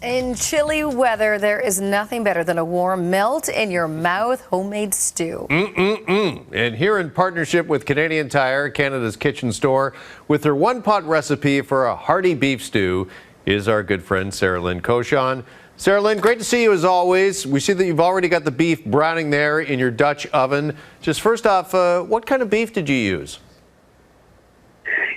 In chilly weather, there is nothing better than a warm melt in your mouth homemade stew. And here in partnership with Canadian Tire, Canada's kitchen store, with their one-pot recipe for a hearty beef stew is our good friend Sarah Lynn Cochon. Sarah Lynn, great to see you as always. We see that you've already got the beef browning there in your Dutch oven. Just first off, what kind of beef did you use?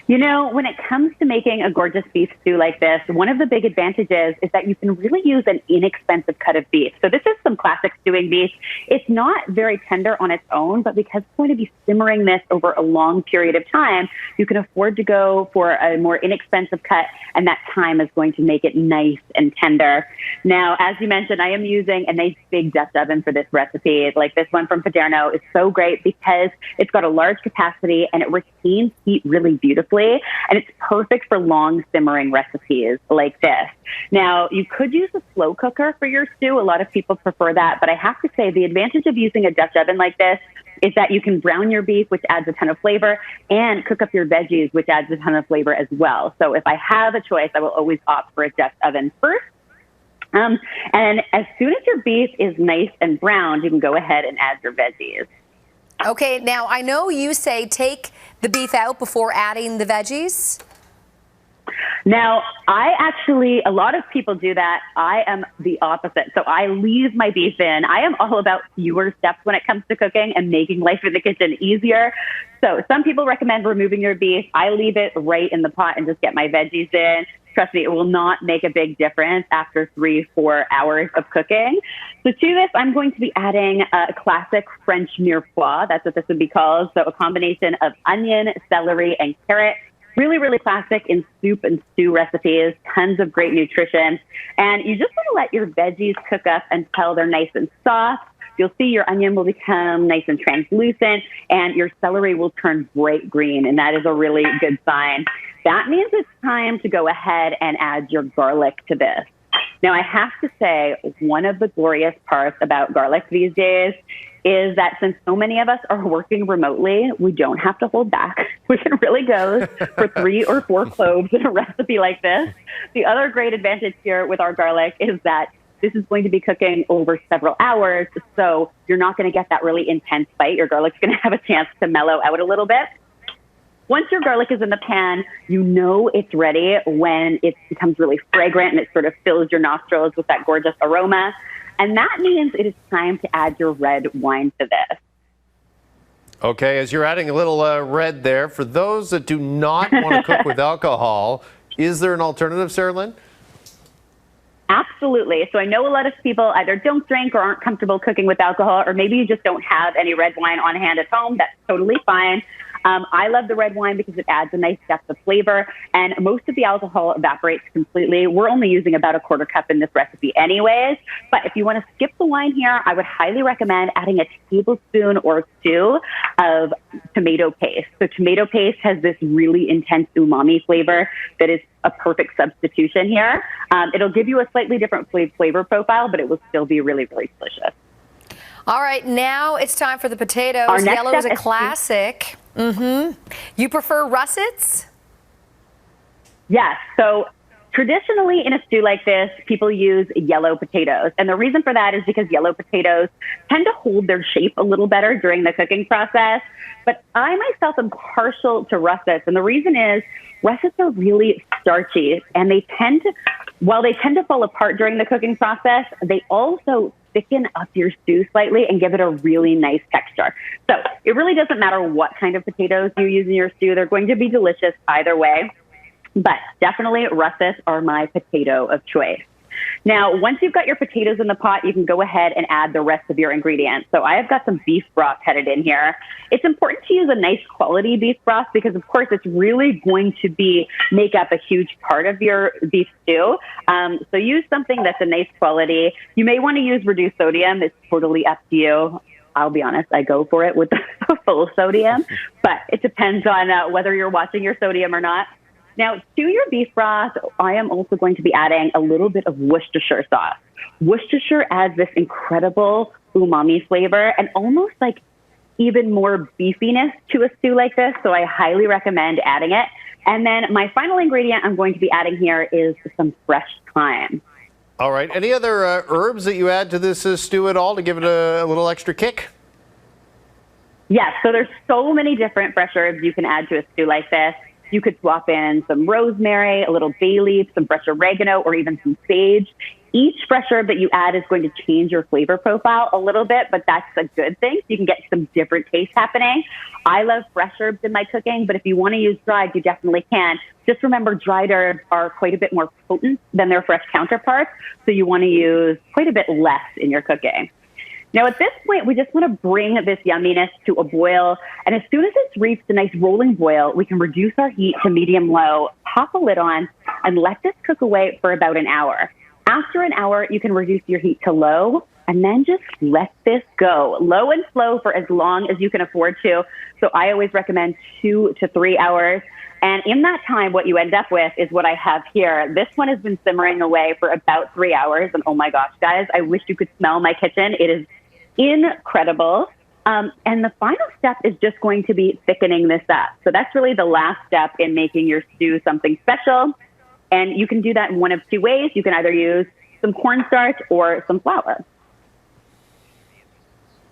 You know, when it comes to making a gorgeous beef stew like this, one of the big advantages is that you can really use an inexpensive cut of beef. So this is some classic stewing beef. It's not very tender on its own, but because it's going to be simmering this over a long period of time, you can afford to go for a more inexpensive cut, and that time is going to make it nice and tender. Now, as you mentioned, I am using a nice big Dutch oven for this recipe. Like this one from Paderno is so great because it's got a large capacity and it retains heat really beautifully. And it's perfect for long simmering recipes like this. Now, you could use a slow cooker for your stew. A lot of people prefer that. But I have to say the advantage of using a Dutch oven like this is that you can brown your beef, which adds a ton of flavor, and cook up your veggies, which adds a ton of flavor as well. So if I have a choice, I will always opt for a Dutch oven first. And as soon as your beef is nice and browned, you can go ahead and add your veggies. Okay, now I know you say take the beef out before adding the veggies. Now, a lot of people do that. I am the opposite. So I leave my beef in. I am all about fewer steps when it comes to cooking and making life in the kitchen easier. So some people recommend removing your beef. I leave it right in the pot and just get my veggies in. Trust me, it will not make a big difference after 3-4 hours of cooking. So to this, I'm going to be adding a classic French mirepoix. That's what this would be called. So a combination of onion, celery, and carrot. Really, really classic in soup and stew recipes. Tons of great nutrition. And you just want to let your veggies cook up until they're nice and soft. You'll see your onion will become nice and translucent, and your celery will turn bright green, and that is a really good sign. That means it's time to go ahead and add your garlic to this. Now, I have to say, one of the glorious parts about garlic these days is that since so many of us are working remotely, we don't have to hold back. We can really go for 3 or 4 cloves in a recipe like this. The other great advantage here with our garlic is that this is going to be cooking over several hours, so you're not going to get that really intense bite. Your garlic's going to have a chance to mellow out a little bit. Once your garlic is in the pan, you know it's ready when it becomes really fragrant and it sort of fills your nostrils with that gorgeous aroma. And that means it is time to add your red wine to this. Okay, as you're adding a little red there, for those that do not want to cook with alcohol, is there an alternative, Sarah Lynn? Absolutely. So I know a lot of people either don't drink or aren't comfortable cooking with alcohol, or maybe you just don't have any red wine on hand at home. That's totally fine. I love the red wine because it adds a nice depth of flavor, and most of the alcohol evaporates completely. We're only using about a quarter cup in this recipe anyways, but if you want to skip the wine here, I would highly recommend adding a tablespoon or 2 of tomato paste. So tomato paste has this really intense umami flavor that is a perfect substitution here. It'll give you a slightly different flavor profile, but it will still be really, really delicious. All right, now it's time for the potatoes. Our next Yellow is a step classic. You prefer russets? Yes. So traditionally in a stew like this, people use yellow potatoes. And the reason for that is because yellow potatoes tend to hold their shape a little better during the cooking process. But I myself am partial to russets. And the reason is russets are really starchy, and while they tend to fall apart during the cooking process, they also thicken up your stew slightly and give it a really nice texture. So it really doesn't matter what kind of potatoes you use in your stew. They're going to be delicious either way. But definitely russets are my potato of choice. Now, once you've got your potatoes in the pot, you can go ahead and add the rest of your ingredients. So I have got some beef broth headed in here. It's important to use a nice quality beef broth because, of course, it's really going to make up a huge part of your beef stew. So use something that's a nice quality. You may want to use reduced sodium. It's totally up to you. I'll be honest, I go for it with the full sodium, but it depends on whether you're watching your sodium or not. Now, to your beef broth, I am also going to be adding a little bit of Worcestershire sauce. Worcestershire adds this incredible umami flavor and almost like even more beefiness to a stew like this, so I highly recommend adding it. And then my final ingredient I'm going to be adding here is some fresh thyme. All right. Any other herbs that you add to this stew at all to give it a little extra kick? Yes, so there's so many different fresh herbs you can add to a stew like this. You could swap in some rosemary, a little bay leaf, some fresh oregano, or even some sage. Each fresh herb that you add is going to change your flavor profile a little bit, but that's a good thing. You can get some different tastes happening. I love fresh herbs in my cooking, but if you want to use dried, you definitely can. Just remember, dried herbs are quite a bit more potent than their fresh counterparts, so you want to use quite a bit less in your cooking. Now, at this point, we just want to bring this yumminess to a boil. And as soon as it's reached a nice rolling boil, we can reduce our heat to medium-low, pop a lid on, and let this cook away for about an hour. After an hour, you can reduce your heat to low, and then just let this go. Low and slow for as long as you can afford to. So I always recommend 2 to 3 hours. And in that time, what you end up with is what I have here. This one has been simmering away for about 3 hours. And oh my gosh, guys, I wish you could smell my kitchen. It is incredible. And the final step is just going to be thickening this up. So that's really the last step in making your stew something special. And you can do that in one of two ways. You can either use some cornstarch or some flour.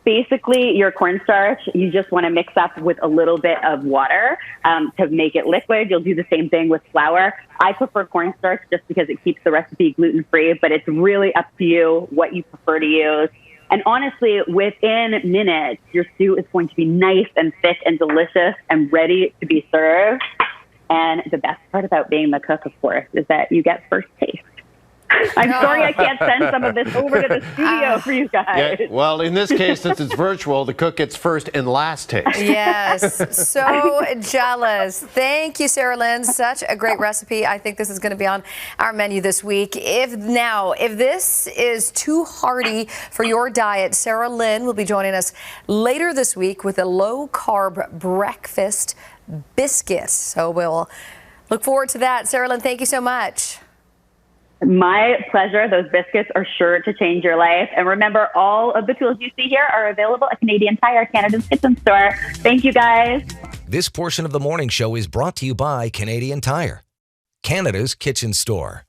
Basically, your cornstarch, you just want to mix up with a little bit of water to make it liquid. You'll do the same thing with flour. I prefer cornstarch just because it keeps the recipe gluten-free, but it's really up to you what you prefer to use. And honestly, within minutes, your stew is going to be nice and thick and delicious and ready to be served. And the best part about being the cook, of course, is that you get first taste. I'm sorry I can't send some of this over to the studio for you guys. Yeah, well, in this case, since it's virtual, the cook gets first and last taste. Yes, so jealous. Thank you, Sarah Lynn. Such a great recipe. I think this is going to be on our menu this week. If this is too hearty for your diet, Sarah Lynn will be joining us later this week with a low-carb breakfast biscuit. So we'll look forward to that. Sarah Lynn, thank you so much. My pleasure. Those biscuits are sure to change your life. And remember, all of the tools you see here are available at Canadian Tire, Canada's kitchen store. Thank you, guys. This portion of the morning show is brought to you by Canadian Tire, Canada's kitchen store.